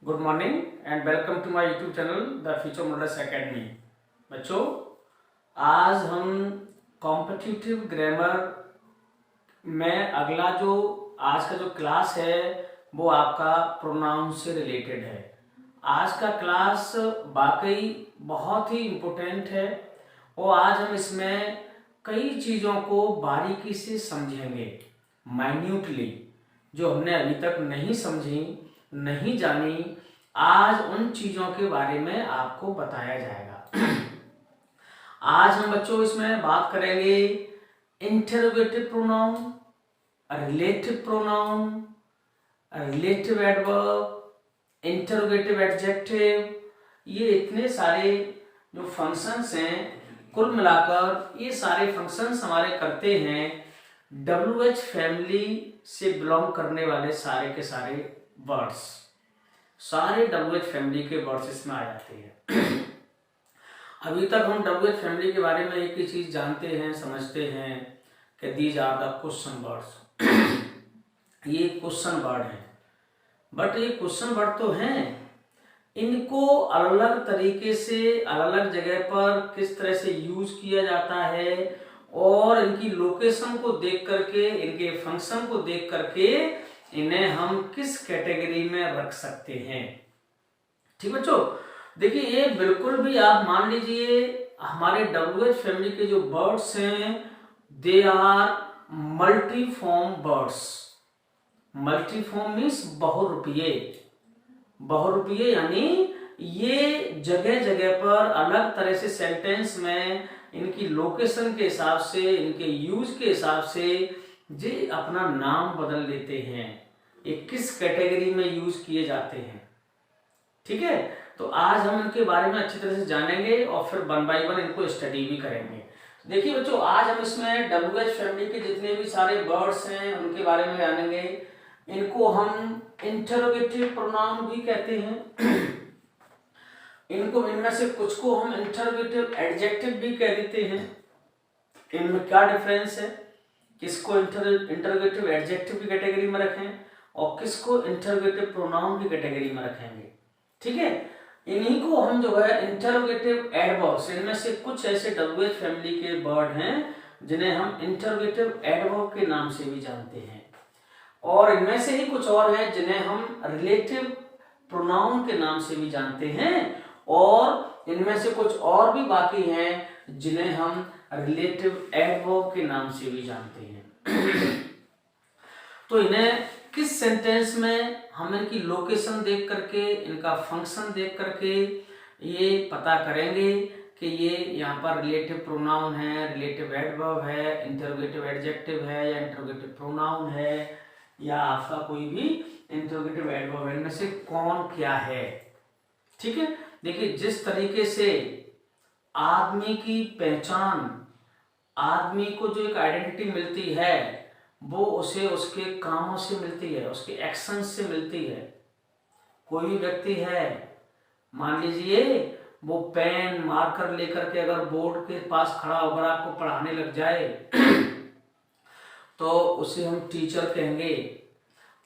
Good morning and welcome to my YouTube channel the future models academy. बच्चों, आज हम competitive grammar में अगला जो आज का जो क्लास है वो आपका प्रोनाउन से रिलेटेड है। आज का क्लास वाकई बहुत ही इम्पोर्टेंट है और आज हम इसमें कई चीज़ों को बारीकी से समझेंगे, माइन्यूटली, जो हमने अभी तक नहीं समझी, नहीं जानी। आज उन चीज़ों के बारे में आपको बताया जाएगा। आज हम बच्चों इसमें बात करेंगे interrogative pronoun, relative pronoun, relative adverb, interrogative adjective. ये इतने सारे जो फंक्शंस हैं, कुल मिलाकर ये सारे फंक्शंस हमारे करते हैं WH फैमिली से बिलोंग करने वाले सारे के सारे वर्ड्स, सारे WH फैमिली के वर्ड्स इसमें आ जाते हैं। अभी तक हम WH फैमिली के बारे में एक ही चीज जानते हैं, समझते हैं कि these are the question words. ये क्वेश्चन वर्ड हैं, बट ये क्वेश्चन वर्ड तो हैं, इनको अलग अलग तरीके से अलग अलग जगह पर किस तरह से यूज किया जाता है और इनकी लोकेशन को देख करके, इनके फंक्शन को देख करके इन्हें हम किस कैटेगरी में रख सकते हैं। ठीक बच्चों, देखिए ये बिल्कुल भी आप मान लीजिए हमारे WH फैमिली के जो बर्ड्स हैं they are multiform birds. Multiform means बहुरूपीय। बहुरूपीय यानी ये जगह जगह पर अलग तरह से सेंटेंस में इनकी लोकेशन के हिसाब से, इनके यूज के हिसाब से जे अपना नाम बदल लेते हैं, ये किस कैटेगरी में यूज किए जाते हैं। ठीक है, तो आज हम इनके बारे में अच्छी तरह से जानेंगे और फिर वन बाय वन इनको स्टडी भी करेंगे। देखिए बच्चों, आज हम इसमें WH फैमिली के जितने भी सारे बर्ड्स हैं उनके बारे में जानेंगे। इनको हम इंटरोगेटिव प्रोनाउन भी कहते हैं। इनको, इनमें से कुछ को हम इंटरोगेटिव एडजेक्टिव भी कह देते हैं। इनमें क्या डिफरेंस है, किसको इंटरोगेटिव एडजेक्टिव की कैटेगरी में रखें और किसको इंटरोगेटिव प्रोनाउन की कैटेगरी में रखेंगे। ठीक है, इन्हीं को हम जो है इंटरोगेटिव एडवर्ब्स, इनमें से कुछ ऐसे WH फैमिली के वर्ड हैं जिन्हें हम इंटरोगेटिव एडवर्ब के नाम से भी जानते हैं और इनमें से ही कुछ और हैं जिन्हें हम रिलेटिव प्रोनाउन के नाम से भी जानते हैं और इनमें से कुछ और भी बाकी हैं जिन्हें हम रिलेटिव एडवर्ब के नाम से भी जानते हैं। तो इन्हें किस सेंटेंस में हम इनकी लोकेशन देख करके, इनका फंक्शन देख करके ये पता करेंगे कि ये यहाँ पर रिलेटिव प्रोनाउन है, रिलेटिव एडवर्ब है, इंटरोगेटिव एडजेक्टिव है या इंटरोगेटिव प्रोनाउन है या आपका कोई भी इंटरोगेटिव एडवर्ब है, इनमें से कौन क्या है। ठीक है, देखिए जिस तरीके से आदमी की पहचान, आदमी को जो एक आइडेंटिटी मिलती है वो उसे उसके कामों से मिलती है, उसके एक्शन से मिलती है। कोई भी व्यक्ति है, मान लीजिए वो पेन मार्कर लेकर के अगर बोर्ड के पास खड़ा होकर आपको पढ़ाने लग जाए तो उसे हम टीचर कहेंगे।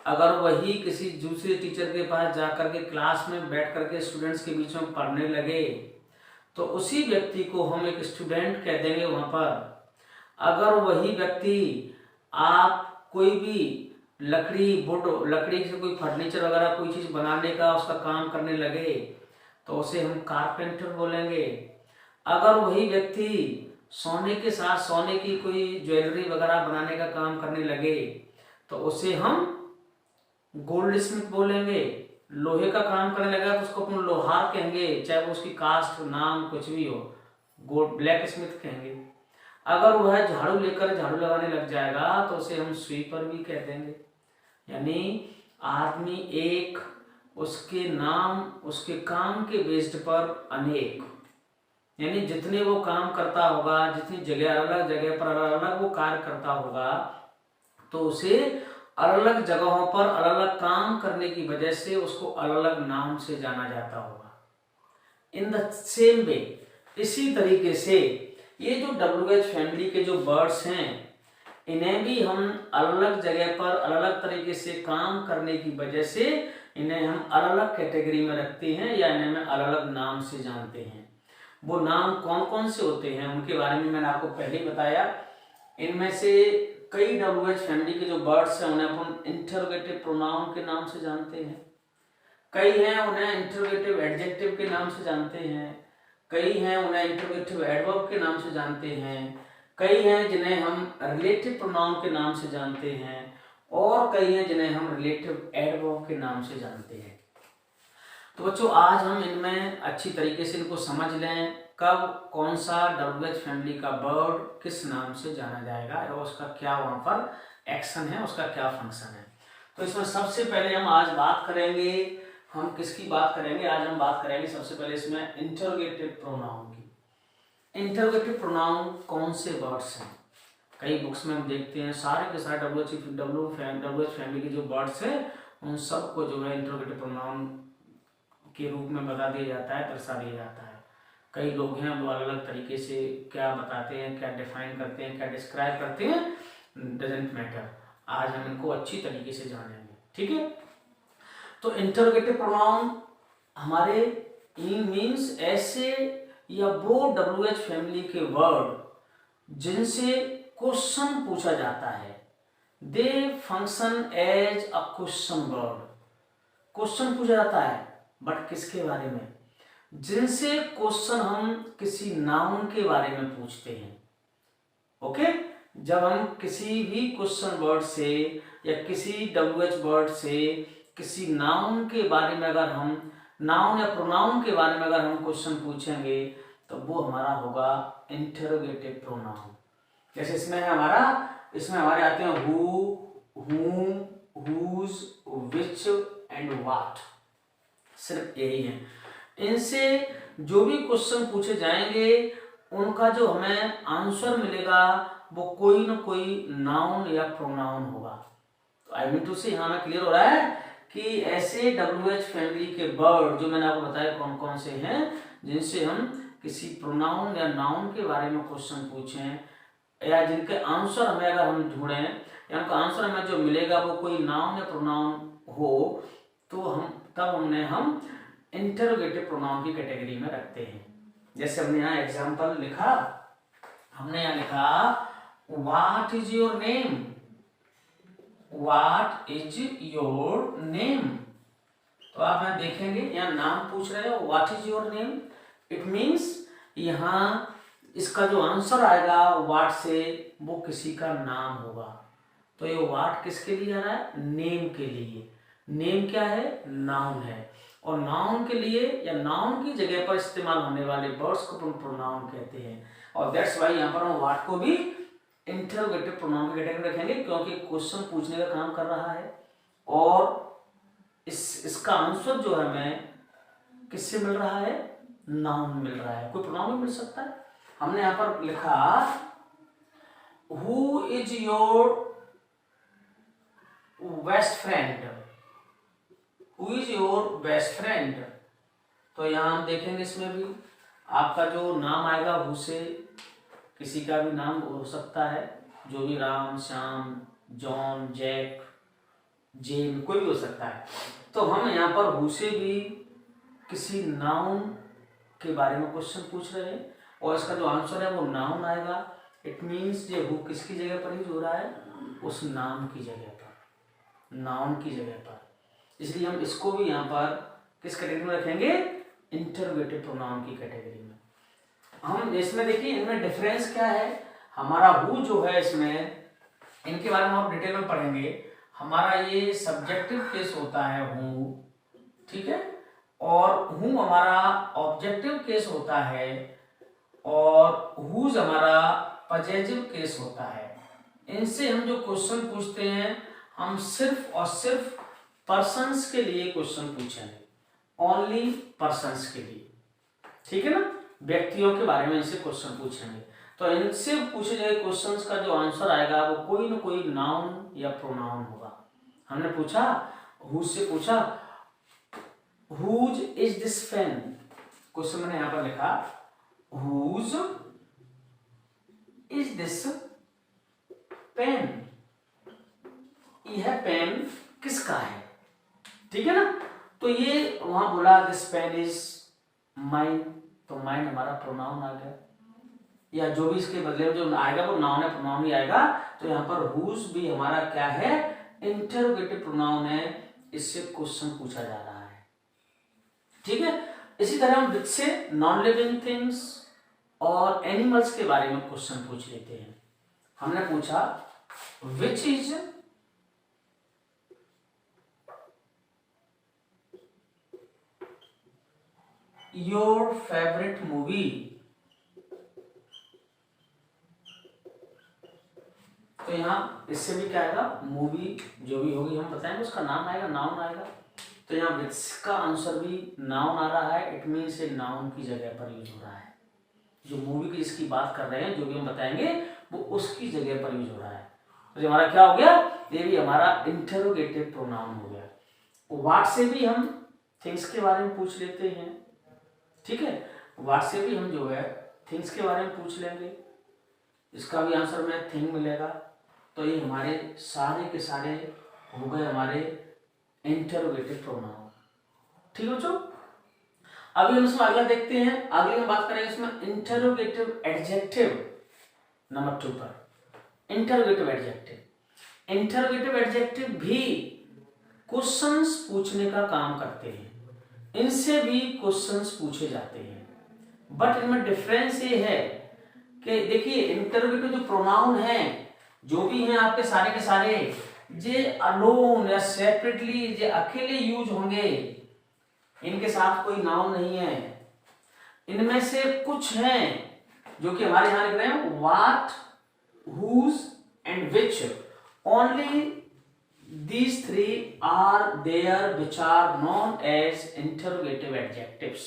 अगर वही किसी दूसरे टीचर के पास जाकर के क्लास में बैठ करके स्टूडेंट्स के बीच में पढ़ने लगे तो उसी व्यक्ति को हम एक स्टूडेंट कह देंगे वहां पर। अगर वही व्यक्ति आप कोई भी लकड़ी से कोई फर्नीचर वगैरह कोई चीज बनाने का उसका काम करने लगे तो उसे हम कारपेंटर बोलेंगे। अगर वही व्यक्ति सोने के साथ सोने की कोई ज्वेलरी वगैरह बनाने का काम करने लगे तो उसे हम गोल्ड स्मिथ बोलेंगे। लोहे का काम करने लगा तो उसको अपन लोहार कहेंगे, चाहे वो उसकी कास्ट नाम कुछ भी हो, गोल्ड ब्लैक स्मिथ कहेंगे। अगर वह झाड़ू लेकर झाड़ू लगाने लग जाएगा तो उसे हम स्वीपर भी कह देंगे। यानी आदमी एक, उसके नाम, उसके काम के बेस्ड पर अनेक, यानी जितने वो काम करता होगा, जितनी जगह अलग अलग जगह पर अलग अलग वो कार्य करता होगा तो उसे अलग अलग जगहों पर अलग अलग काम करने की वजह से उसको अलग अलग नाम से जाना जाता होगा। इन द सेम वे, इसी तरीके से ये जो WH फैमिली के जो बर्ड्स हैं इन्हें भी हम अलग अलग जगह पर अलग अलग तरीके से काम करने की वजह से इन्हें हम अलग अलग कैटेगरी में रखते हैं या इन्हें हम अलग अलग नाम से जानते हैं। वो नाम कौन कौन से होते हैं उनके बारे में मैंने आपको पहले ही बताया। इनमें से कई WH फैमिली के जो बर्ड्स हैं उन्हें अपन इंटरोगेटिव प्रोनाउन के नाम से जानते हैं, कई हैं उन्हें इंटरोगेटिव एडजेक्टिव के नाम से जानते हैं, कई हैं उन्हें इंटरोगेटिव एडवर्ब के नाम से जानते हैं, कई हैं जिन्हें हम रिलेटिव प्रोनाउन के नाम से जानते हैं, और कई हैं जिन्हें हम रिलेटिव एडवर्ब के नाम से जानते हैं। तो बच्चों आज हम इनमें अच्छी तरीके से इनको समझ लें, कब कौन सा WH फैमिली का बर्ड किस नाम से जाना जाएगा और उसका क्या वहाँ पर एक्शन है, उसका क्या फंक्शन है। तो इसमें सबसे पहले हम आज बात करेंगे, हम किसकी बात करेंगे, आज हम बात करेंगे सबसे पहले इसमें इंटरोगेटिव प्रोनाउन की। इंटरोगेटिव प्रोनाउन कौन से वर्ड्स हैं, कई बुक्स में हम देखते हैं सारे के सारे WH फैमिली के जो वर्ड्स हैं उन सबको जो है इंटरोगेटिव प्रोनाउन के रूप में बता दिया जाता है, दर्शा दिया जाता है। कई लोग हैं वो अलग अलग तरीके से क्या बताते हैं, क्या डिफाइन करते हैं, क्या डिस्क्राइब करते हैं, डजेंट मैटर। आज हम इनको अच्छी तरीके से जानेंगे, ठीक है। तो इंटरोगेटिव प्रोनाउन हमारे मीन्स ऐसे या वो WH फैमिली के वर्ड जिनसे क्वेश्चन पूछा जाता है। They function as a question word. Question पूछा जाता है बट किसके बारे में, जिनसे क्वेश्चन हम किसी नाउन के बारे में पूछते हैं। ओके, जब हम किसी भी क्वेश्चन वर्ड से या किसी WH वर्ड से किसी नाउन के बारे में, अगर हम नाउन या प्रोनाउन के बारे में अगर हम क्वेश्चन पूछेंगे तो वो हमारा होगा इंटरोगेटिव प्रोनाउन। जैसे इसमें है हमारा, इसमें हमारे आते हैं who, whom, whose, which and what, सिर्फ यही है। इनसे जो भी क्वेश्चन पूछे जाएंगे उनका जो हमें आंसर मिलेगा वो कोई ना कोई नाउन या प्रोनाउन होगा। तो आई मीन टू से यहाँ में क्लियर हो रहा है कि ऐसे WH फैमिली के वर्ड जो मैंने आपको बताया कौन कौन से हैं, जिनसे हम किसी प्रोनाउन या नाउन के बारे में क्वेश्चन पूछें या जिनके आंसर हमें अगर हम ढूंढें या उनका आंसर हमें जो मिलेगा वो कोई नाउन या प्रोनाउन हो, तो हम इंटरोगेटिव प्रोनाउन की कैटेगरी में रखते हैं। जैसे हमने यहाँ एग्जांपल लिखा, हमने यहाँ लिखा what is your name, what is your name. तो आप यहाँ देखेंगे यहाँ नाम पूछ रहे हो, what is your name, it means यहाँ इसका जो आंसर आएगा व्हाट से वो किसी का नाम होगा। तो ये व्हाट किसके लिए आ रहा है, नेम के लिए। नेम क्या है, नाउन है, और नाउन के लिए या नाउन की जगह पर इस्तेमाल होने वाले वर्ड्स को हम प्रोनाउन कहते हैं। और दैट्स वाई यहाँ पर हम व्हाट को भी इंटरोगेटिव प्रोनाउन की कैटेगरी रखेंगे, क्योंकि क्वेश्चन पूछने का काम कर रहा है और इसका आंसर जो है हमें किससे मिल रहा है, नाउन मिल रहा है, कोई प्रोनाउन मिल सकता है। हमने यहाँ पर लिखा who is your best friend, who is your best friend. तो यहाँ हम देखेंगे इसमें भी आपका जो नाम आएगा हु से किसी का भी नाम हो सकता है, जो भी राम, श्याम, जॉन, जैक, जेन, कोई भी हो सकता है। तो हम यहाँ पर हु से भी किसी नाउन के बारे में क्वेश्चन पूछ रहे हैं और इसका जो आंसर है वो नाउन आएगा। इट मीन्स ये हु किसकी जगह पर यूज हो रहा है, उस नाम की जगह पर, नाउन की जगह पर। इसलिए हम इसको भी यहाँ पर किस कैटेगरी में रखेंगे, इंटरोगेटिव प्रोनाउन की कैटेगरी में। हम इसमें देखिए इनमें डिफरेंस क्या है। हमारा हु जो है इसमें, इनके बारे में हम डिटेल में पढ़ेंगे। हमारा ये सब्जेक्टिव केस होता है हु, ठीक है, और हु हमारा ऑब्जेक्टिव केस होता है और हुज हमारा पजेसिव केस होता है। इनसे हम जो क्वेश्चन पूछते हैं हम सिर्फ और सिर्फ पर्सन्स के लिए क्वेश्चन पूछेंगे, ओनली पर्सन्स के लिए, ठीक है ना, व्यक्तियों के बारे में इनसे क्वेश्चन पूछेंगे। तो इनसे पूछे गए क्वेश्चंस का जो आंसर आएगा वो कोई ना कोई नाउन या प्रोनाउन होगा। हमने पूछा हु से पूछा whose is this pen, question मैंने यहां पर लिखा हुज इज दिस पेन, यह पेन किसका है, ठीक है ना। तो ये वहां बोला दिस पेन इज माइन, तो माइन हमारा प्रोनाउन आ गया, या जो भी इसके बदले में जो आएगा वो नाउन है, प्रोनाउन ही आएगा। तो यहाँ पर हुज भी हमारा क्या है, इंटरोगेटिव प्रोनाउन है, इससे क्वेश्चन पूछा जा रहा है। ठीक है। इसी तरह हम विच से नॉन लिविंग थिंग्स और एनिमल्स के बारे में क्वेश्चन पूछ लेते हैं। हमने पूछा विच इज योर फेवरेट मूवी, तो यहाँ इससे भी क्या आएगा, मूवी जो भी होगी हम बताएंगे उसका नाम आएगा, नाउन आएगा। तो यहाँ विच का आंसर भी नाउन आ रहा है, इट मीन्स ए नाउन की जगह पर यूज हो रहा है। जो मूवी की जिसकी बात कर रहे हैं, जो भी हम बताएंगे वो उसकी जगह पर यूज हो रहा है। तो हमारा क्या हो गया, ये भी हमारा इंटरोगेटिव प्रोनाउन हो गया। व्हाट से भी हम थिंग्स के बारे में पूछ लेते हैं। ठीक है, व्हाट से भी हम जो है थिंग्स के बारे में पूछ लेंगे, इसका भी आंसर में थिंग मिलेगा। तो ये हमारे सारे के सारे हो गए हमारे इंटरोगेटिव प्रोनाउन। ठीक है बच्चों, अभी हम इसमें अगला देखते हैं। अगली हम बात करेंगे इसमें इंटरोगेटिव एडजेक्टिव नंबर 2 पर। इंटरोगेटिव एडजेक्टिव, इंटरोगेटिव एडजेक्टिव भी क्वेश्चंस पूछने का काम करते हैं, इनसे भी क्वेश्चंस पूछे जाते हैं। बट इनमें डिफरेंस ये है कि देखिए इंटरोगेटिव जो प्रोनाउन है, जो भी हैं आपके सारे के सारे, जे अलोन या सेपरेटली, जे अकेले यूज होंगे, इनके साथ कोई नाउन नहीं है। इनमें से कुछ हैं जो कि हमारे यहां लिख रहे हैं what, whose and which, only these three are there which are known as interrogative adjectives।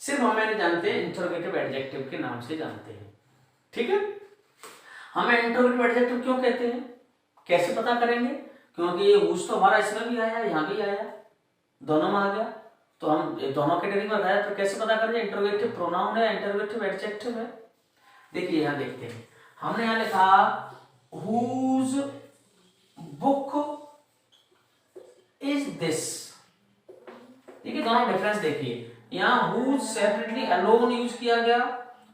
सिर्फ हम मैंने जानते हैं इंटरोगेटिव एडजेक्टिव के नाम से जानते हैं। ठीक है, हमें इंटरोगेटिव एडजेक्टिव क्यों कहते हैं, कैसे पता करेंगे, क्योंकि ये हुज तो हमारा इसमें भी आया, यहाँ भी आया, दोनों में आ गया, तो हम दोनों कैटेगरी में बताया। तो कैसे पता करें, इंटरोगेटिव प्रोनाउन है, इंटरोगेटिव एडजेक्टिव है। देखिए यहाँ देखते हैं, हमने यहाँ लिखा हुज बुक इज दिस। ठीक है, दोनों डिफरेंस देखिए, यहाँ हुज सेपरेटली अलोन यूज किया गया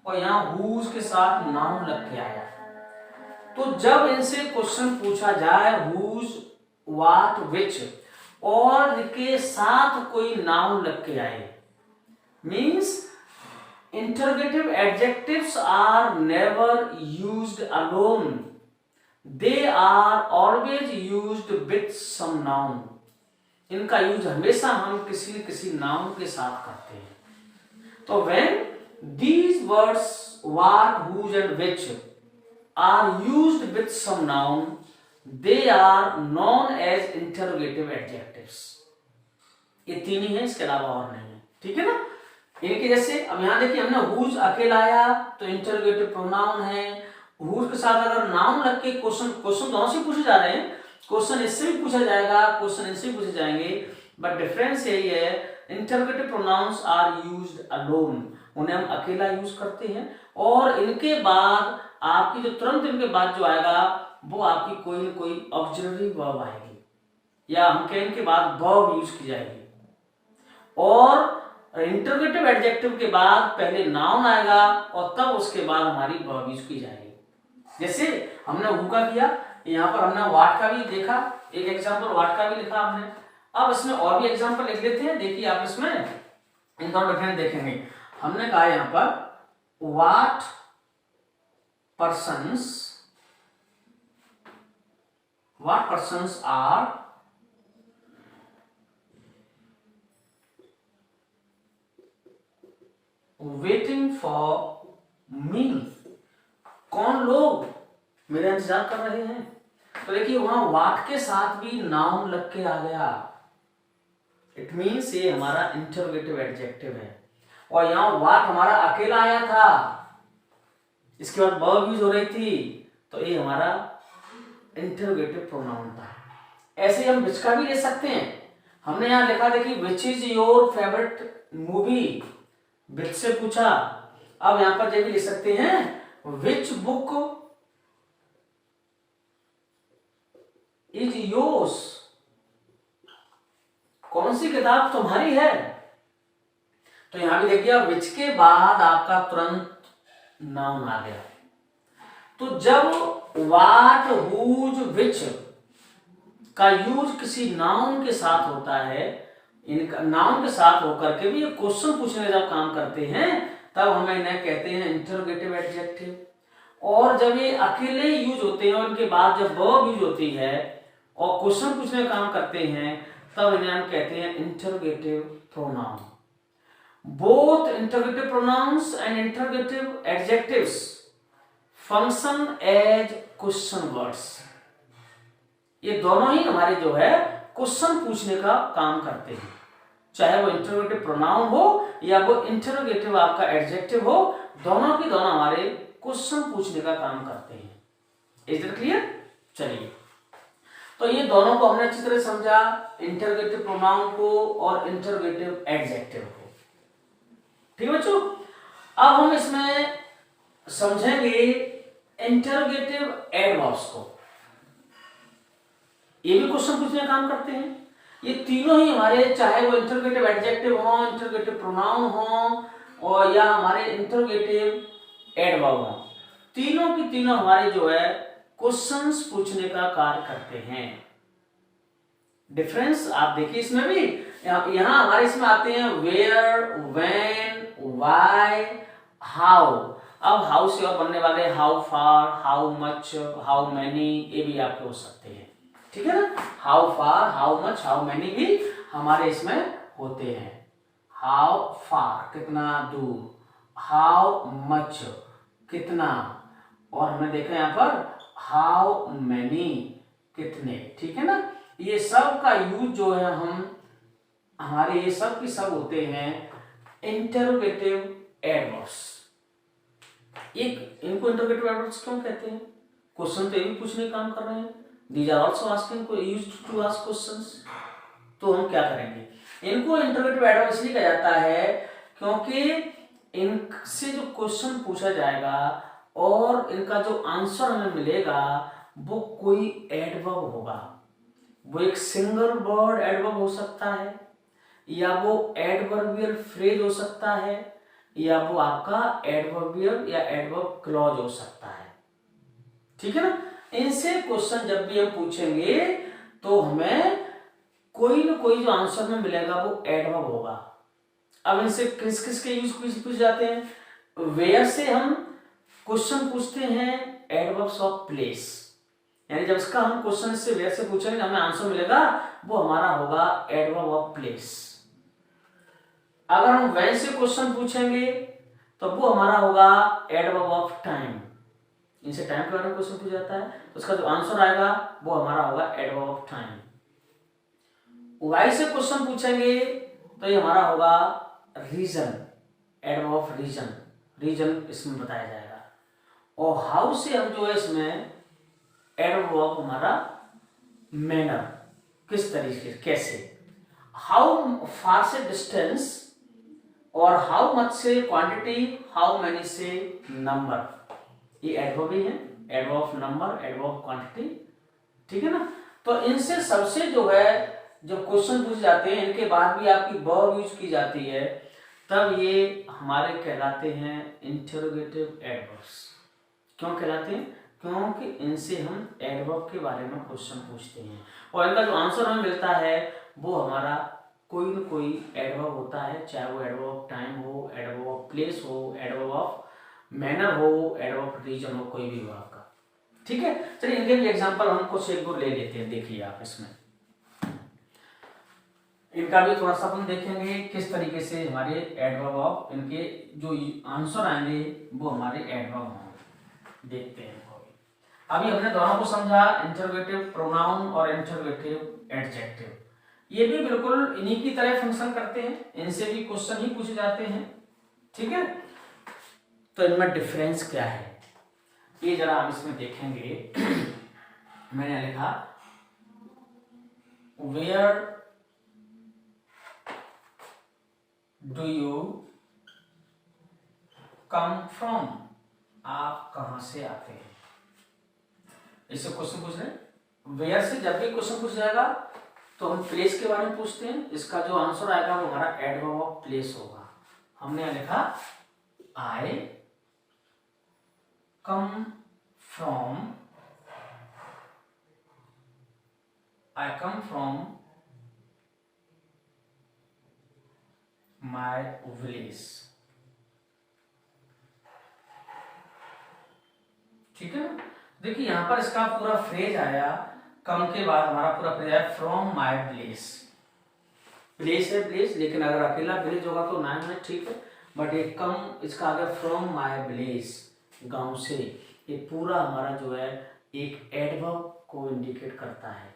और यहाँ हुज के साथ नाउन लग के आया। तो जब इनसे क्वेश्चन पूछा जाए हुज, व्हाट, विच और के साथ कोई नाउन लग के आए, means interrogative adjectives are never used alone, they are always used with some noun। इनका यूज हमेशा हम किसी न किसी नाउन के साथ करते हैं। तो when these words what, whose and which are used with some noun, they are known as interrogative adjectives। ये तीन ही है, इसके अलावा और नहीं है। ठीक है ना, इनके जैसे अब यहां देखिए हमने whose अकेला आया तो इंटरोगेटिव प्रोनाउन है, हुज के साथ अगर नाउन लग के क्वेश्चन दोनों से पूछे जा रहे हैं, क्वेश्चन इससे भी पूछा जाएगा, क्वेश्चन इनसे भी पूछे जाएंगे, बट डिफरेंस यही है interrogative pronouns are used alone, उन्हें हम अकेला यूज करते हैं, और इनके बाद आपकी जो तुरंत इनके बाद जो आएगा वो आपकी कोई न कोई ऑक्सिलरी वर्ब आएगी, या हम कहें इनके बाद वर्ब यूज की जाएगी। और इंटरोगेटिव एडजेक्टिव के बाद पहले नाउन आएगा और तब उसके बाद हमारी वर्ब यूज की जाएगी। जैसे हमने हु का किया, यहाँ पर हमने व्हाट का भी देखा, एक एग्जांपल व्हाट का भी लिखा हमने। अब इसमें और भी एग्जांपल लिख लेते हैं, देखिए आप इसमें इन दोनों डिफरेंस देखेंगे। हमने कहा यहाँ पर what persons are waiting for meal, कौन लोग मेरा इंतजार कर रहे हैं। तो देखिए वहां व्हाट के साथ भी नाउन लग के आ गया, इट मीन्स ये हमारा इंटरोगेटिव एडजेक्टिव है। और यहाँ व्हाट हमारा अकेला आया था, इसके बाद वर्ब यूज हो रही थी, तो ये हमारा इंटरोगेटिव प्रोनाउन था। ऐसे हम विच का भी ले सकते हैं। हमने यहाँ लिखा देखिए which is your favourite movie, which से पूछा। अब यहाँ पर भी लिख सकते हैं विच बुक इज योर्स, कौन सी किताब तुम्हारी है? तो यहां भी देखिए विच के बाद आपका तुरंत नाउन आ गया। तो जब वाट, हुज, विच का यूज किसी नाउन के साथ होता है, इनका नाउन के साथ होकर के भी ये क्वेश्चन पूछने का जब काम करते हैं तब हमें इन्हें कहते हैं इंटरोगेटिव एडजेक्टिव। और जब ये अकेले यूज होते हैं और इनके बाद जब वर्ब यूज होती है और क्वेश्चन पूछने का काम करते हैं तब इन्हें हम कहते हैं interrogative pronoun. Both interrogative pronouns and interrogative adjectives function as question words. ये दोनों ही हमारे जो है क्वेश्चन पूछने का काम करते हैं, चाहे वो इंटरोगेटिव प्रोनाउन हो या वो इंटरोगेटिव आपका एडजेक्टिव हो, दोनों की दोनों हमारे क्वेश्चन पूछने का काम करते हैं। Is that clear? चलिए, तो ये दोनों को हमने अच्छी तरह समझा, इंटरोगेटिव प्रोनाउन को और इंटरोगेटिव एडजेक्टिव को। ठीक है बच्चों, अब हम इसमें समझेंगे इंटरोगेटिव एडवर्ब्स को। ये भी क्वेश्चन पूछने का काम करते हैं। ये तीनों ही हमारे, चाहे वो इंटरोगेटिव एडजेक्टिव हो, इंटरोगेटिव प्रोनाउन हो और या हमारे इंटरोगेटिव एडवर्ब हो, तीनों की तीनों हमारे जो है क्वेश्चंस पूछने का कार्य करते हैं। डिफरेंस आप देखिए इसमें भी, यहां हमारे इसमें आते हैं वेयर, व्हेन, व्हाई, हाउ। अब हाउ से और बनने वाले how far, how much, how many, ये भी आपके हो सकते हैं। ठीक है ना? How far, how much, how many भी हमारे इसमें होते हैं। हाउ फार कितना दूर, हाउ मच कितना, और हमने देखा यहां पर हाउ मैनी कितने। ठीक है ना? ये सब का यूज जो है हम हमारे ये सब की सब होते हैं इंटरोगेटिव एडवर्ब्स। इनको इंटरोगेटिव एडवर्ब्स क्यों कहते हैं? क्वेश्चन तो ये भी पूछने का काम कर रहे हैं। These are also asking used to ask questions। तो हम क्या करेंगे? इनको इंटरोगेटिव एडवर्ब इसलिए कहा जाता है क्योंकि इनसे जो क्वेश्चन पूछा जाएगा और इनका जो आंसर हमें मिलेगा वो कोई एडवर्ब होगा। वो एक सिंगल वर्ड एडवर्ब हो सकता है, या वो एडवर्बियल फ्रेज हो सकता है, या वो आपका एडवर्बियल या एडवर्ब क्लॉज हो सकता है। ठीक है ना? इनसे क्वेश्चन जब भी हम पूछेंगे तो हमें कोई ना कोई जो आंसर में मिलेगा वो एडवर्ब होगा। अब इनसे किस किस के यूज पूछ जाते हैं? वेयर से हम क्वेश्चन पूछते हैं एडवर्ब्स ऑफ प्लेस, यानी जब इसका हम क्वेश्चन से वेयर से पूछेंगे हमें आंसर मिलेगा वो हमारा होगा एडवर्ब ऑफ प्लेस। अगर हम व्हेन से क्वेश्चन पूछेंगे तो वो हमारा होगा एडवर्ब ऑफ टाइम। इनसे टाइम के बारे में क्वेश्चन पूछा जाता है तो उसका जो आंसर आएगा वो हमारा होगा एडवर्ब ऑफ टाइम। वाई से क्वेश्चन पूछेंगे तो ये हमारा होगा reason, adverb of reason, reason इसमें बताया जाएगा। और हाउ से हम जो है इसमें एडवर्ब ऑफ हमारा मैनर, किस तरीके से, कैसे। हाउ फार से डिस्टेंस, और हाउ मच से क्वांटिटी, हाउ मैनी से नंबर, ये एडवर्ब ही है, adverb of number, adverb of quantity. ठीक है ना? तो इनसे सबसे जो है जब क्वेश्चन पूछ जाते हैं इनके बाद भी आपकी वर्ब यूज की जाती है तब ये हमारे कहलाते हैं इंटरोगेटिव एडवर्ब्स। क्यों कहलाते हैं? क्योंकि इनसे हम एडवर्ब के बारे में क्वेश्चन पूछते हैं और इनका जो आंसर हमें मिलता है वो हमारा कोई न कोई एडवर्ब होता है, चाहे वो एडवर्ब ऑफ टाइम हो, एडवर्ब ऑफ प्लेस हो, एडवर्ब ऑफ मैनर हो, एडवर्ब ऑफ रीजन हो, कोई भी हो आपका। ठीक है? चलिए इनके भी एग्जांपल हम कुछ एक दो ले लेते हैं। देखिए आप इसमें इनका भी थोड़ा सा अपन देखेंगे किस तरीके से हमारे एडवर्ब ऑफ, इनके जो आंसर आएंगे वो हमारे एडवर्ब होंगे। देखते हैं अभी हमने दोनों को समझा, इंटरोगेटिव प्रोनाउन और इंटरोगेटिव एडजेक्टिव। ये भी बिल्कुल इन्हीं की तरह फंक्शन करते हैं, इनसे भी क्वेश्चन ही पूछे जाते हैं। ठीक है? तो इनमें डिफरेंस क्या है ये जरा हम इसमें देखेंगे। मैंने लिखा where do you come from, आप कहां से आते हैं। इससे क्वेश्चन पूछ रहे हैं। वेयर से जब भी क्वेश्चन पूछ जाएगा तो हम प्लेस के बारे में पूछते हैं, इसका जो आंसर आएगा वो हमारा एडवर्ब ऑफ प्लेस होगा। हमने यहाँ लिखा आई कम फ्रॉम माई विलेज। ठीक है ना। देखिए यहां पर इसका पूरा फ्रेज आया, कम के बाद हमारा पूरा फ्रेज आया फ्रॉम माई विलेज। प्लेस है प्लेस, लेकिन अगर अकेला विलेज होगा तो नाम है, ठीक है, बट ये कम इसका अगर फ्रॉम माई विलेज, गांव से, ये पूरा हमारा जो है एक एडवर्ब को इंडिकेट करता है,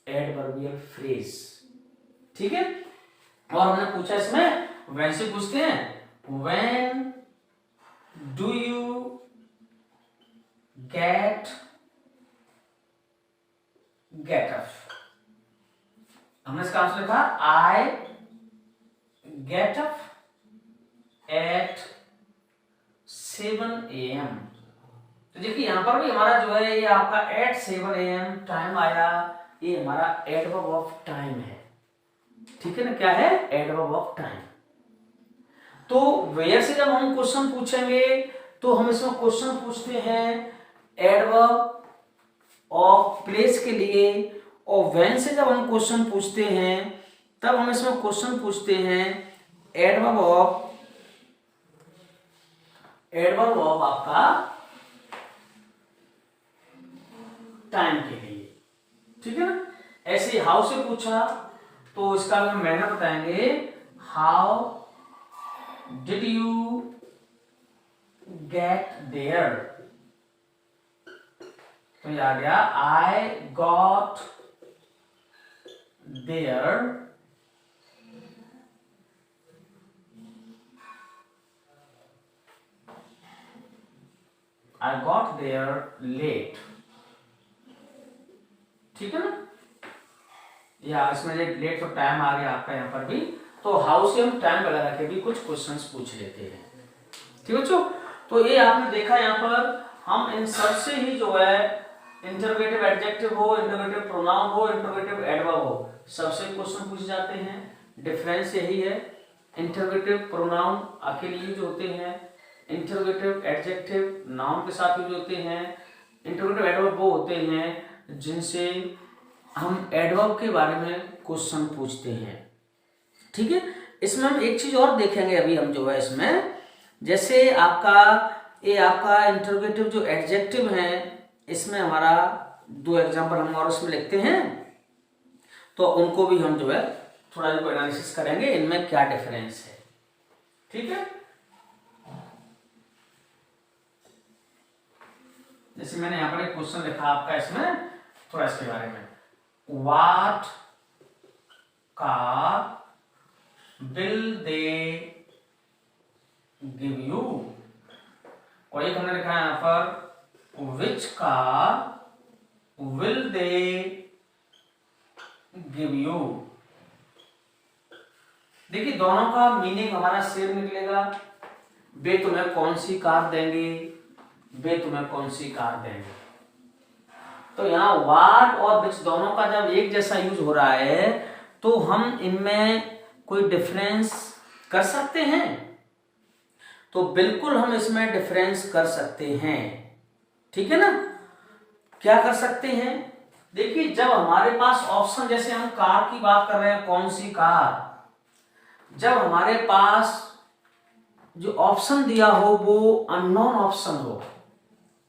एडवर्बियल फ्रेज। ठीक है। और हमने पूछा इसमें व्हेन से पूछते हैं, when do you get up. हमने इसका आंसर लिखा I get up at 7 AM। तो देखिए यहां पर भी हमारा जो है ये आपका एट 7 AM टाइम आया, ये हमारा एडवर्ब ऑफ टाइम है। ठीक है ना, क्या है, एडवर्ब ऑफ टाइम। तो वेयर से जब हम क्वेश्चन पूछेंगे तो हम इसमें क्वेश्चन पूछते हैं एडवर्ब ऑफ प्लेस के लिए, और व्हेन से जब हम क्वेश्चन पूछते हैं तब हम इसमें क्वेश्चन पूछते हैं एडवर्ब ऑफ आपका टाइम के लिए। ठीक है ना। ऐसे हाउ से पूछा तो इसका हम मैंने बताएंगे, how did you get there. तो ये आ गया आई गॉट देयर लेट। ठीक है ना। या इसमें लेट तो टाइम आ गया आपका यहाँ पर भी। तो हाउ से हम टाइम वगैरह के भी कुछ क्वेश्चंस पूछ लेते हैं। ठीक है बच्चों। तो ये आपने देखा यहाँ पर हम इन सब से ही जो है इंटरोगेटिव एडजेक्टिव हो, इंटरोगेटिव प्रोनाउन हो, इंटरोगेटिव एडवर्ब हो, सबसे क्वेश्चन पूछे जाते हैं। डिफरेंस यही है, इंटरोगेटिव प्रोनाउन अकेले यूज होते हैं, इंटरोगेटिव एडजेक्टिव नाउन के साथ यूज होते हैं, इंटरोगेटिव एडवर्ब वो होते हैं जिनसे हम एडवर्ब के बारे में क्वेश्चन पूछते हैं। ठीक है। इसमें हम एक चीज और देखेंगे अभी हम जो है इसमें, जैसे आपका इंटरोगेटिव जो एडजेक्टिव है, इसमें हमारा 2 एग्जांपल हम और उसमें लिखते हैं, तो उनको भी हम जो है थोड़ा जो एनालिसिस करेंगे, इनमें क्या डिफरेंस है। ठीक है। जैसे मैंने यहाँ पर एक क्वेश्चन लिखा आपका, इसमें थोड़ा इसके बारे में, what car will they give you. और एक हमने लिखा है यहां पर, which car will they give you. देखिए दोनों का मीनिंग हमारा सेम निकलेगा, वे तुम्हें कौन सी कार देंगे, वे तुम्हें कौन सी कार देंगे। तो यहाँ व्हाट और विच दोनों का जब एक जैसा यूज हो रहा है तो हम इनमें कोई डिफरेंस कर सकते हैं, तो बिल्कुल हम इसमें डिफरेंस कर सकते हैं। ठीक है ना। क्या कर सकते हैं, देखिए जब हमारे पास ऑप्शन, जैसे हम कार की बात कर रहे हैं, कौन सी कार, जब हमारे पास जो ऑप्शन दिया हो वो अननोन ऑप्शन हो,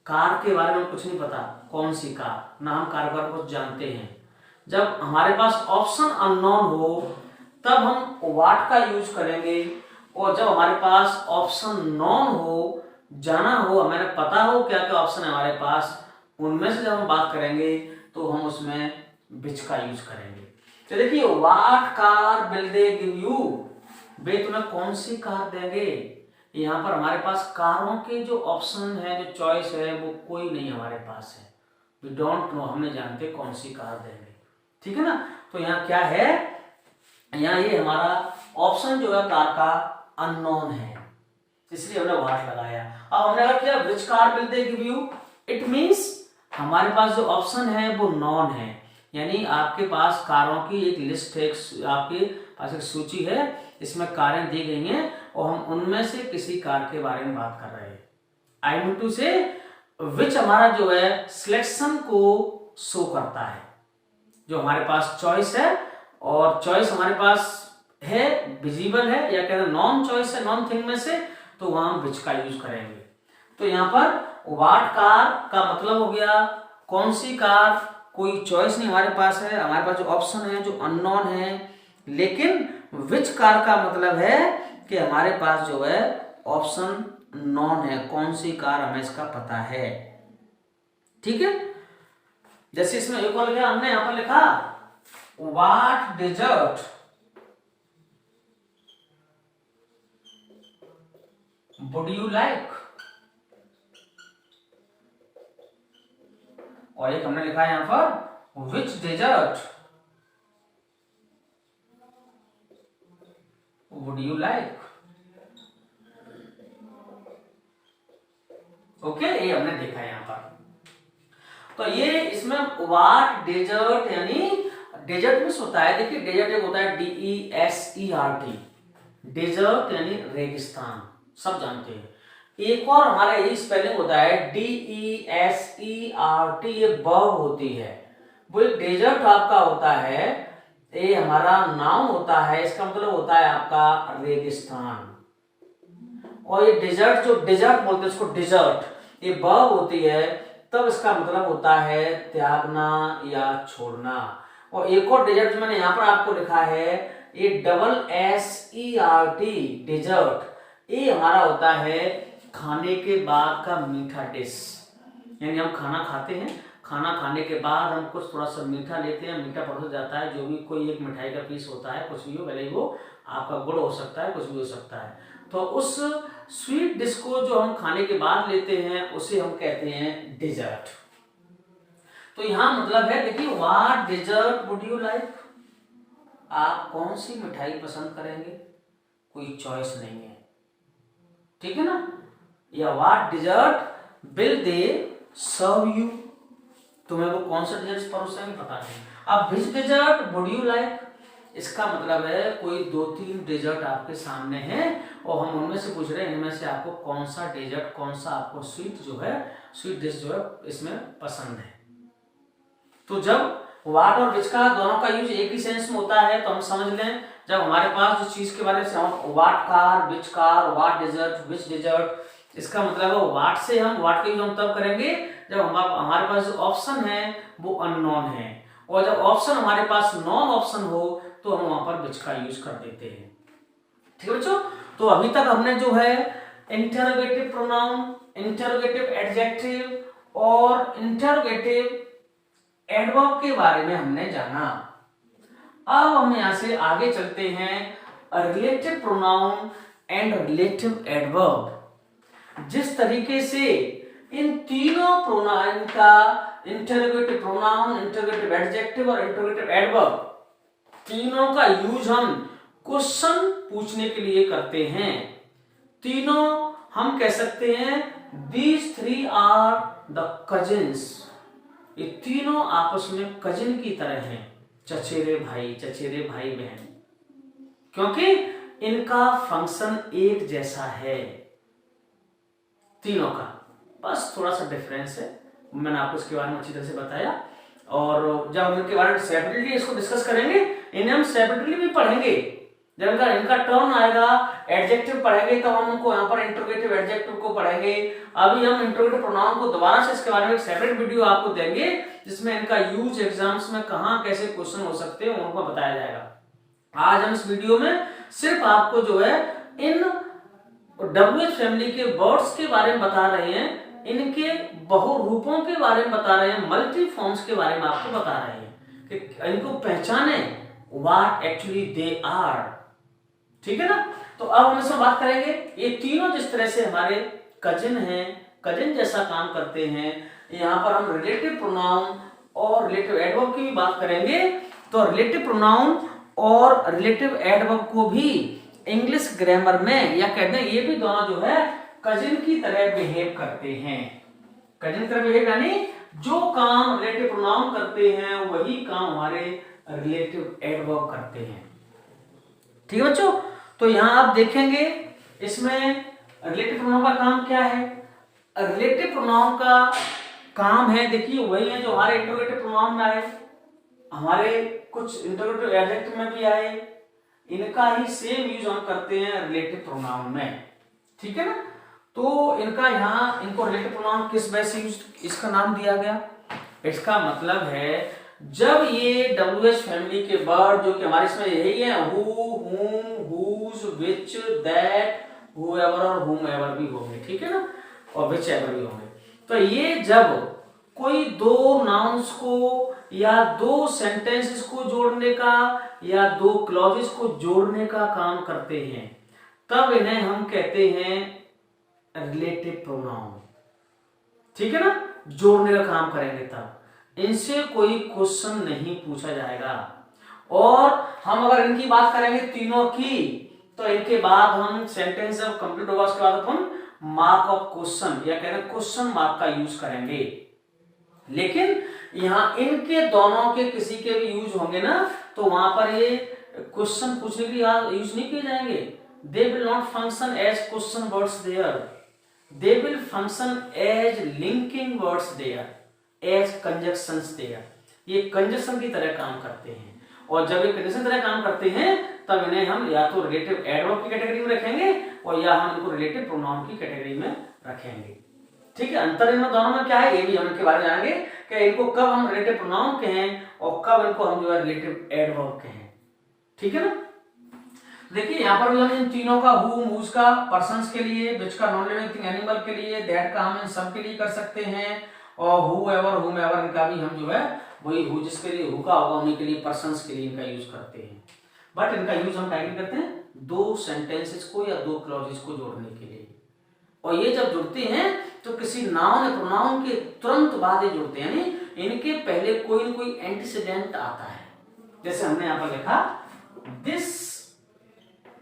कार के बारे में कुछ नहीं पता, कौन सी कार, ना हम कार बारे कुछ जानते हैं, जब हमारे पास ऑप्शन अननोन हो तब हम व्हाट का यूज करेंगे, और जब हमारे पास ऑप्शन नॉन हो, जाना हो, हमें पता हो क्या क्या ऑप्शन है हमारे पास, उनमें से जब हम बात करेंगे तो हम उसमें विच का यूज करेंगे। तो देखिए what car will they give you, वे तुम्हें कौन सी कार देंगे। यहाँ पर हमारे पास कारों के जो ऑप्शन है, जो चॉइस है, वो कोई नहीं हमारे पास है, वी डोंट नो, हम नहीं जानते कौन सी कार देंगे। ठीक है ना। तो यहाँ क्या है, यहाँ ये हमारा ऑप्शन जो है कार का अननोन है, इसलिए हमने व्हाट लगाया। अब हमने अगर किया which car will they give you, it means हमारे पास जो ऑप्शन है वो नॉन है, यानी आपके पास कारों की एक लिस्ट है, आपके पास एक सूची है, इसमें कारें दी गई हैं और हम उनमें से किसी कार के बारे में बात कर रहे हैं। आई मीन टू से विच हमारा जो है सिलेक्शन को शो करता है, जो हमारे पास चॉइस है, और चॉइस हमारे पास है विजिबल है या कहते हैं नॉन चॉइस है, नॉन थिंग में से, तो वहां हम विच का यूज करेंगे। तो यहाँ पर व्हाट कार का मतलब हो गया कौन सी कार, कोई चॉइस नहीं हमारे पास है, हमारे पास जो ऑप्शन है जो अननोन है। लेकिन विच कार का मतलब है कि हमारे पास जो है ऑप्शन नॉन है, कौन सी कार हमें इसका पता है। ठीक है, जैसे इसमें एक और लिखा, हमने यहां पर लिखा what dessert would you like, और एक हमने लिखा है यहां पर which dessert would you like. Okay, ये हमने देखा है यहां पर। तो ये इसमें व्हाट डेजर्ट, यानी डेजर्ट में होता है, देखिए डेजर्ट एक होता है DESERT, डेजर्ट यानी रेगिस्तान, सब जानते हैं। एक और हमारा यही स्पेलिंग होता है DESERT, ये वर्ब होती है। वो एक डेजर्ट आपका होता है, ये हमारा नाउन होता है, इसका मतलब होता है आपका रेगिस्तान। और ये डेजर्ट, जो डेजर्ट बोलते हैं उसको डेजर्ट, ये वर्ब होती है, तब इसका मतलब होता है त्यागना या छोड़ना। और एक और डेजर्ट जो मैंने यहां पर आपको लिखा है, ये DESERT डेजर्ट, ये हमारा होता है खाने के बाद का मीठा डिश। यानी हम खाना खाते हैं, खाना खाने के बाद हम कुछ थोड़ा सा मीठा लेते हैं, मीठा परोसा जाता है, जो भी कोई एक मिठाई का पीस होता है, कुछ भी हो, भले वो आपका गुड़ हो सकता है, कुछ भी हो सकता है। तो उस स्वीट डिश को जो हम खाने के बाद लेते हैं उसे हम कहते हैं डेजर्ट। तो यहां मतलब है, देखिए what dessert would you like, आप कौन सी मिठाई पसंद करेंगे, कोई चॉइस नहीं है, ठीक है ना। या what dessert will they serve you, तुम्हें वो कौन सा डेजर्ट परोसेंगे पता नहीं। अब which dessert would you like, इसका मतलब है कोई 2-3 डेजर्ट आपके सामने हैं और हम उनमें से पूछ रहे हैं इनमें से आपको कौन सा डेजर्ट, कौन सा आपको स्वीट जो है, स्वीट डिश जो है इसमें पसंद है। तो जब व्हाट और विच का दोनों का यूज एक ही सेंस में होता है तो हम समझ लें, जब हमारे पास जो चीज के बारे में what car, which car, what dessert, which dessert, इसका मतलब है व्हाट से हम व्हाट का यूज हम तब करेंगे जब हमारे पास जो ऑप्शन है वो अननोन है, और जब ऑप्शन हमारे पास नॉन ऑप्शन हो तो हम वहां पर विच का यूज कर देते हैं। ठीक है बच्चों, तो अभी तक हमने जो है इंटरोगेटिव प्रोनाउन, इंटरोगेटिव एडजेक्टिव और इंटरोगेटिव एडवर्ब के बारे में हमने जाना। अब हम यहां से आगे चलते हैं relative pronoun and relative adverb. जिस तरीके से इन तीनों प्रोनाउन का, इंटरोगेटिव प्रोनाउन, इंटरोगेटिव एडजेक्टिव और इंटरोगेटिव एडवर्ब, तीनों का यूज हम क्वेश्चन पूछने के लिए करते हैं। तीनों हम कह सकते हैं these three are the cousins, ये तीनों आपस में कजिन की तरह हैं, चचेरे भाई बहन, क्योंकि इनका फंक्शन एक जैसा है तीनों का, बस थोड़ा सा डिफरेंस है। मैंने आपको इसके बारे में अच्छी तरह से बताया, और जब हम इनके बारे में सेपरेटली इसको डिस्कस करेंगे, इन्हें हम सेपरेटली भी पढ़ेंगे। जब इनका टर्न आएगा, एडजेक्टिव पढ़ेंगे, तो हम उनको यहाँ पर इंटरोगेटिव एडजेक्टिव को पढ़ेंगे। अभी हम इंटरोगेटिव प्रोनाउन को दोबारा से इसके बारे में एक सेपरेट वीडियो आपको देंगे, जिसमें इनका यूज एग्जाम्स में कहाँ कैसे क्वेश्चन हो सकते हैं उनको बताया जाएगा। आज हम इस वीडियो में सिर्फ आपको जो है इन WH फैमिली के वर्ड्स के बारे में बता रहे हैं, इनके बहुरूपों के बारे में बता रहे हैं, मल्टी फॉर्म्स के बारे में आपको बता रहे हैं कि इनको पहचाने, व्हाट एक्चुअली दे आर। ठीक है ना। तो अब हम इसमें बात करेंगे, ये तीनों जिस तरह से हमारे कजिन हैं, कजिन जैसा काम करते हैं, यहाँ पर हम रिलेटिव प्रोनाउन और रिलेटिव एडवर्ब की भी बात करेंगे। तो रिलेटिव प्रोनाउन और रिलेटिव एडवर्ब को भी इंग्लिश ग्रामर में, या कहते हैं ये भी दोनों जो है कजिन की तरह बिहेव करते हैं। कजिन की तरह बिहेव यानी जो काम रिलेटिव प्रोनाउन करते हैं वही काम हमारे रिलेटिव एडवर्ब करते हैं। ठीक है बच्चों, तो यहां आप देखेंगे इसमें रिलेटिव प्रोनाउन का काम क्या है। रिलेटिव प्रोनाउन का काम है, देखिए वही है जो हमारे इंटरोगेटिव प्रोनाउन में आए, हमारे कुछ इंटरोगेटिव एडजेक्टिव में भी आए, इनका ही सेम यूज हम करते हैं रिलेटिव प्रोनाउन में। ठीक है ना, तो इनका यहाँ इनको रिलेटिव प्रोनाउन किस वजह से यूज इसका नाम दिया गया। इसका मतलब है जब ये WH फैमिली के वर्ड जो कि हमारे इसमें यही है, who, whom, whose, which, that, whoever और whomever भी होंगे, ठीक है ना, और whichever भी होंगे। तो ये जब कोई दो नाउन्स को या दो सेंटेंसेस को जोड़ने का या दो क्लॉजेस को जोड़ने का काम करते हैं तब इन्हें हम कहते हैं रिलेटिव प्रोनाउन। ठीक है ना, जोड़ने का काम करेंगे तब इनसे कोई क्वेश्चन नहीं पूछा जाएगा। और हम अगर इनकी बात करेंगे तीनों की, तो इनके बाद हम सेंटेंस जब कंप्लीट होगा उसके बाद अपन मार्क ऑफ क्वेश्चन या कह रहे क्वेश्चन मार्क का यूज करेंगे। लेकिन यहां इनके दोनों के किसी के भी यूज होंगे ना, तो वहां पर ये क्वेश्चन पूछने के लिए यूज नहीं किए जाएंगे। They will not function as question words there, they will function as linking words there, as conjunctions there. ये कंजक्शन की तरह काम करते हैं, और जब ये कंजक्शन की तरह काम करते हैं तब इन्हें हम या तो रिलेटिव एडवर्ब की कैटेगरी में रखेंगे और या हम इनको रिलेटिव प्रोनाउन की कैटेगरी में रखेंगे। ठीक है, अंतर इन दोनों में क्या है ये भी हम इनके बारे में जानेंगे कि इनको कब हम रिलेटिव प्रोनाउन कहें और कब इनको हम जो है रिलेटिव एडवर्ब कहें। ठीक है ना, देखिए यहाँ पर भी हम इन तीनों का हु मूज का पर्सन्स के लिए, विच का नॉन लिविंग थिंग एनिमल के लिए, दैट का हम इन सब के लिए कर सकते हैं, और हु एवर हुम एवर इनका भी हम जो है वही हु जिसके लिए हु का होगा उन्हीं के लिए पर्सन्स के लिए इनका यूज करते हैं। बट इनका यूज हम टाइम करते हैं दो सेंटेंसेस को या दो क्लॉजेस को जोड़ने के लिए, और ये जब जुड़ते हैं तो किसी नाउन या प्रोनाउन के तुरंत बाद ये जुड़ते हैं, यानी इनके पहले कोई न कोई एंटीसीडेंट आता है। जैसे हमने यहां पर लिखा this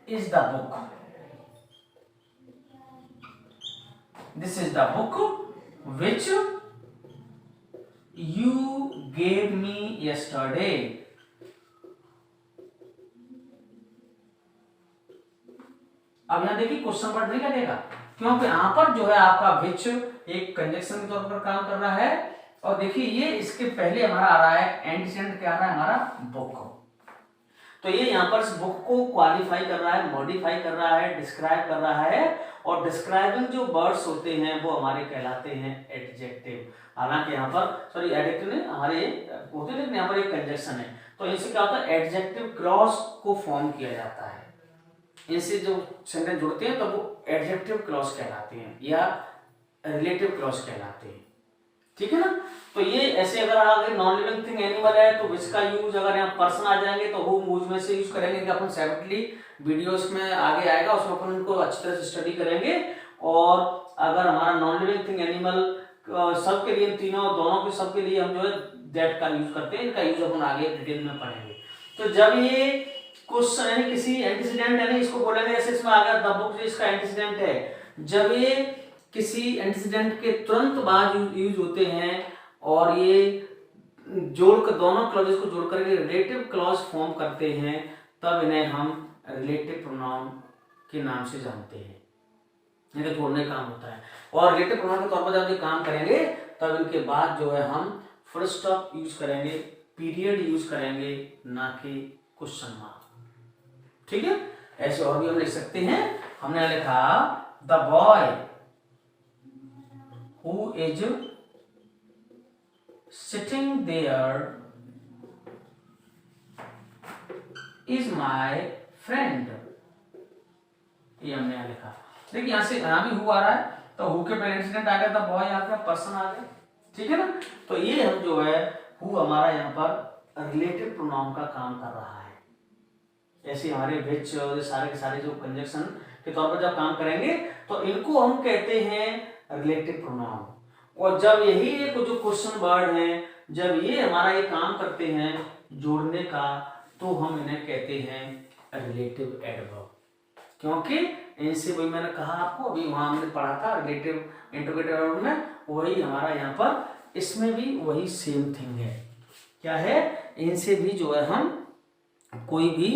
is the book, this is the book which you gave me yesterday. अब यहां देखिए क्वेश्चन वर्ड नहीं लगेगा, क्योंकि यहां पर जो है आपका विच एक कंजक्शन के तौर पर काम कर रहा है, और देखिए ये इसके पहले हमारा आ रहा है एंटीसीडेंट क्या आ रहा है हमारा बुक, तो ये यहाँ पर इस बुक को क्वालिफाई कर रहा है, मॉडिफाई कर रहा है, डिस्क्राइब कर रहा है, और डिस्क्राइबिंग जो वर्ड्स होते हैं वो हमारे कहलाते हैं एडजेक्टिव। हालांकि यहाँ पर सॉरी एडजेक्टिव नहीं हमारे होते हैं, लेकिन यहाँ पर एक कंजक्शन है, तो इनसे क्या होता है एडजेक्टिव क्लॉज को फॉर्म किया जाता है। इनसे जो सेंटेंस जुड़ते हैं तो वो एडजेक्टिव क्लॉज कहलाते हैं या रिलेटिव क्लॉज कहलाते हैं। ठीक है ना, तो ये ऐसे अगर आगे नॉन लिविंग थिंग एनिमल है तो विच का यूज अगर यहाँ पर्सन आ जाएंगे तो हु मूज में से यूज करेंगे, इनका अपन सेपरेटली वीडियोस में आगे आएगा, उसमें अपन इनको अच्छी तरह से स्टडी करेंगे। और अगर हमारा नॉन लिविंग थिंग एनिमल सब के लिए तीनों दोनों के सब के लिए हम जो है दैट का यूज करते हैं, इनका यूज अपन आगे डिटेल में पढ़ेंगे। तो जब ये क्वेश्चन यानी किसी एंटीसीडेंट यानी इसको बोलेंगे जैसे इसमें आ गया द बुक इसका एंटीसीडेंट है, जब ये किसी एंटीसीडेंट के तुरंत बाद यूज होते हैं और ये जोड़कर दोनों क्लॉजेस को जोड़ करके रिलेटिव क्लॉज फॉर्म करते हैं, तब इन्हें हम रिलेटिव प्रोनाउन के नाम से जानते हैं, इनका जोड़ने का काम होता है। और रिलेटिव प्रोनाउन के तौर पर जब ये काम करेंगे तब इनके बाद जो है हम फुल स्टॉप यूज करेंगे, पीरियड यूज करेंगे, ना कि क्वेश्चन मार्क। ठीक है, ऐसे और भी हम लिख सकते हैं। हमने लिखा the boy who is sitting there is my friend, ये हमने यहां लिखा। देखिए यहां से यहां भी हु आ रहा है तो हु के पहले इंसिडेंट आ गया, द बॉय आ गया, पर्सन आ गया। ठीक है ना, तो ये हम जो है हु हमारा यहाँ पर रिलेटिव प्रोनाउन का काम कर रहा है। ऐसे हमारे विच सारे के सारे जो कंजक्शन के तौर पर जब काम करेंगे तो इनको हम कहते हैं रिलेटिव प्रोनाउन। और जब यही कुछ जो क्वेश्चन वर्ड हैं जब ये हमारा ये काम करते हैं जोड़ने का, तो हम इन्हें कहते हैं रिलेटिव एडवर्ब, क्योंकि इनसे वही मैंने कहा आपको अभी वहां हमने पढ़ा था रिलेटिव इंटरोगेटिव एडवर्ब में, वही हमारा यहाँ पर इसमें भी वही सेम थिंग है। क्या है, इनसे भी जो है हम कोई भी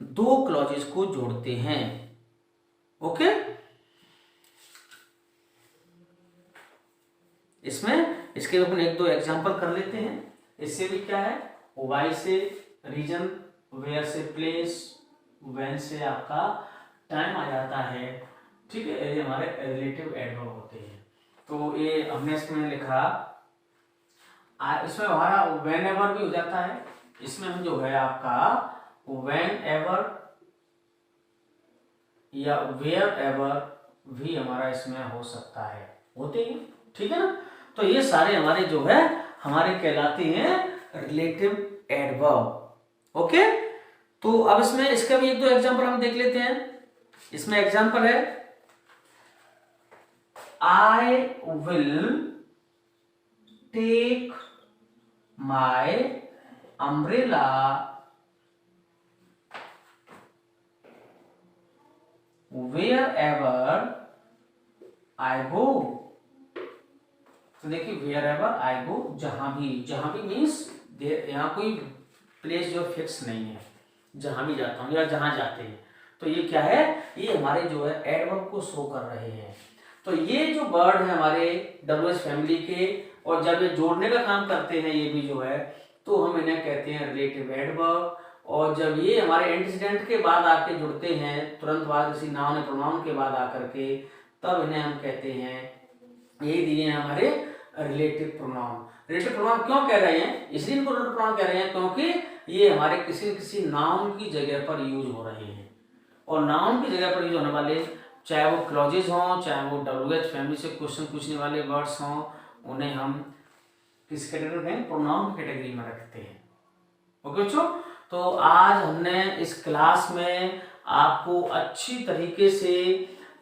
दो क्लॉजेस को जोड़ते हैं। ओके, इसमें इसके अपन एक दो एग्जांपल कर लेते हैं। इससे भी क्या है, वाई से रीजन, वेयर से प्लेस, व्हेन से आपका टाइम आ जाता है। ठीक है, ये हमारे रिलेटिव एडवर्ब होते हैं। तो ये हमने इसमें लिखा, इसमें हमारा व्हेन एवर भी हो जाता है। इसमें हम जो है आपका व्हेन एवर या वेयर एवर भी हमारा इसमें हो सकता है, होते ही। ठीक है ना, तो ये सारे हमारे जो है हमारे कहलाते हैं रिलेटिव एडवर्ब। ओके, तो अब इसमें इसका भी एक दो एग्जांपल हम देख लेते हैं। इसमें एग्जांपल है, I will take my umbrella wherever I go। तो देखिए wherever I go, जहां भी मीन्स यहाँ कोई प्लेस जो फिक्स नहीं है, जहां भी जाता हूँ या जहां जाते हैं। तो ये क्या है, ये हमारे जो है एडवर्ब को शो कर रहे हैं। तो ये जो वर्ड है हमारे WH फैमिली के, और जब ये जोड़ने का काम करते हैं ये भी जो है, तो हम इन्हें कहते हैं रिलेटिव एडवर्ब। और जब ये हमारे एंटीसीडेंट के बाद आके जुड़ते हैं, तुरंत बाद किसी नाउन या प्रोनाउन के बाद आकर के, तब इन्हें हम कहते हैं, ये दिए हैं हमारे रिलेटिव प्रोनाउन। रिलेटिव प्रोनाउन क्यों कह रहे हैं, इसलिए इनको रिलेटिव प्रोनाउन कह रहे हैं क्योंकि ये हमारे किसी नाउन की जगह पर यूज हो रहे हैं। और नाउन की जगह पर यूज होने वाले, चाहे वो क्लॉजेज हों, चाहे वो WH फैमिली से क्वेश्चन पूछने वाले वर्ड्स हों, उन्हें हम किस कैटेगरी में, प्रोनाउन कैटेगरी में रखते हैं। ओके बच्चों, तो आज हमने इस क्लास में आपको अच्छी तरीके से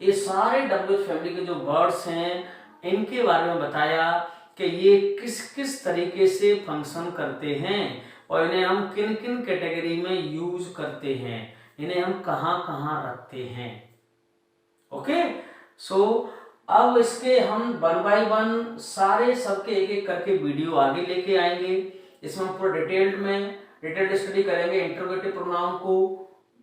ये सारे WH फैमिली के जो वर्ड्स हैं इनके बारे में बताया कि ये किस किस तरीके से फंक्शन करते हैं और इन्हें हम किन किन कैटेगरी में यूज करते हैं, इन्हें हम कहाँ कहाँ रखते हैं। ओके, सो अब इसके हम 1 by 1 सारे सबके एक एक करके वीडियो आगे लेके आएंगे। इसमें हम पूरा डिटेल्ड स्टडी करेंगे इंट्रोगेटिव प्रोनाउन को।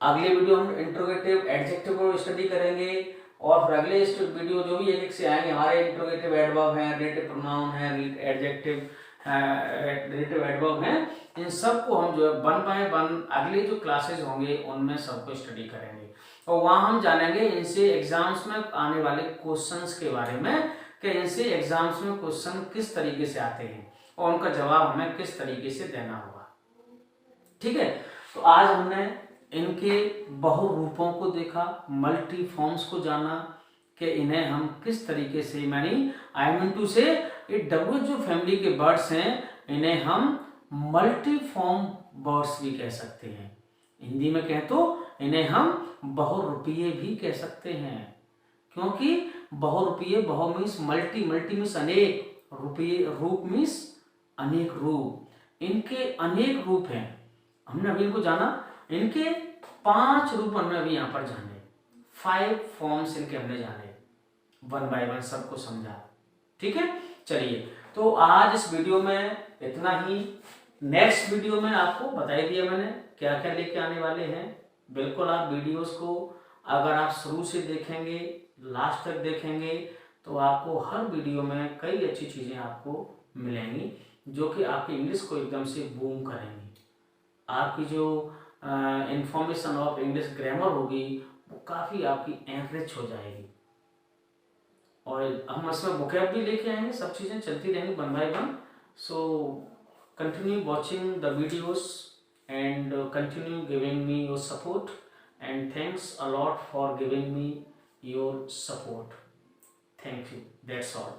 अगले वीडियो हम इंट्रोगेटिव एडजेक्टिव को स्टडी करेंगे, और फिर अगले वीडियो जो भी एक एक से आएंगे हमारे इंट्रोगेटिव एडवर्ब हैं, रिलेटिव प्रोनाउन है, एडजेक्टिव रिलेटिव एडवर्ब हैं, इन सब को हम जो है 1 by 1 अगले जो क्लासेस होंगे उनमें सबको स्टडी करेंगे। और वहां हम जानेंगे इनसे एग्जाम्स में आने वाले क्वेश्चंस के बारे में, कि इनसे एग्जाम्स में क्वेश्चन किस तरीके से आते हैं और उनका जवाब हमें किस तरीके से देना होगा। ठीक है, तो आज हमने इनके बहुरूपों को देखा, मल्टी फॉर्म्स को जाना कि इन्हें हम किस तरीके से, आई मीन टू से ये WH जो फैमिली के बर्ड्स हैं इन्हें हम मल्टी फॉर्म बर्ड्स भी कह सकते हैं। हिंदी में कहें तो इन्हें हम बहुरूपीय भी कह सकते हैं, क्योंकि बहुरूपीय, बहु मीन्स मल्टी, मल्टी मीन्स अनेक, रूपीय रूप मीन्स अनेक रूप। इनके अनेक रूप हैं, हमने अभी इनको जाना, इनके 5 रूप हमने अभी यहाँ पर जाने, 5 फॉर्म्स इनके हमने जाने, 1 by 1 सबको समझा। ठीक है, चलिए, तो आज इस वीडियो में इतना ही। नेक्स्ट वीडियो में आपको बता ही दिया मैंने क्या क्या लेके आने वाले हैं। बिल्कुल आप वीडियोस को अगर आप शुरू से देखेंगे, लास्ट तक देखेंगे, तो आपको हर वीडियो में कई अच्छी चीज़ें आपको मिलेंगी जो कि आपकी इंग्लिश को एकदम से बूम करेंगी। आपकी जो इंफॉर्मेशन ऑफ इंग्लिश ग्रामर होगी वो काफ़ी आपकी एनरिच हो जाएगी। और हम इसमें वोकैब भी लेके आएंगे, सब चीज़ें चलती रहेंगी 1 by 1। So continue watching the videos and continue giving me your support, and thanks a lot for giving me your support. Thank you. That's all.